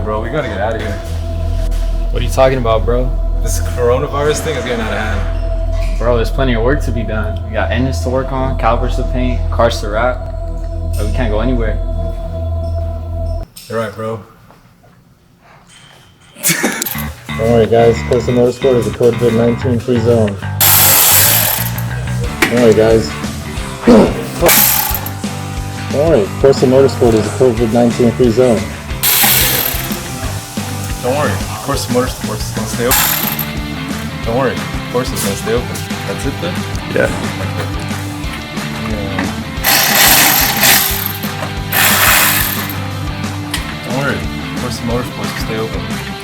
bro. We gotta get out of here. What are you talking about, bro? This coronavirus thing is getting out of hand. Bro, there's plenty of work to be done. We got engines to work on, calipers to paint, cars to wrap. But we can't go anywhere. You're right, bro. Don't worry, guys. Coastal Motorsport is a COVID-19 free zone. Don't worry, guys. Don't worry, Coastal Motorsport is a COVID-19 free zone. Don't worry. Of course, the motorsports is gonna stay open. Don't worry. Of course, it's gonna stay open. That's it then? Yeah. Don't worry. Of course, the motorsports will stay open.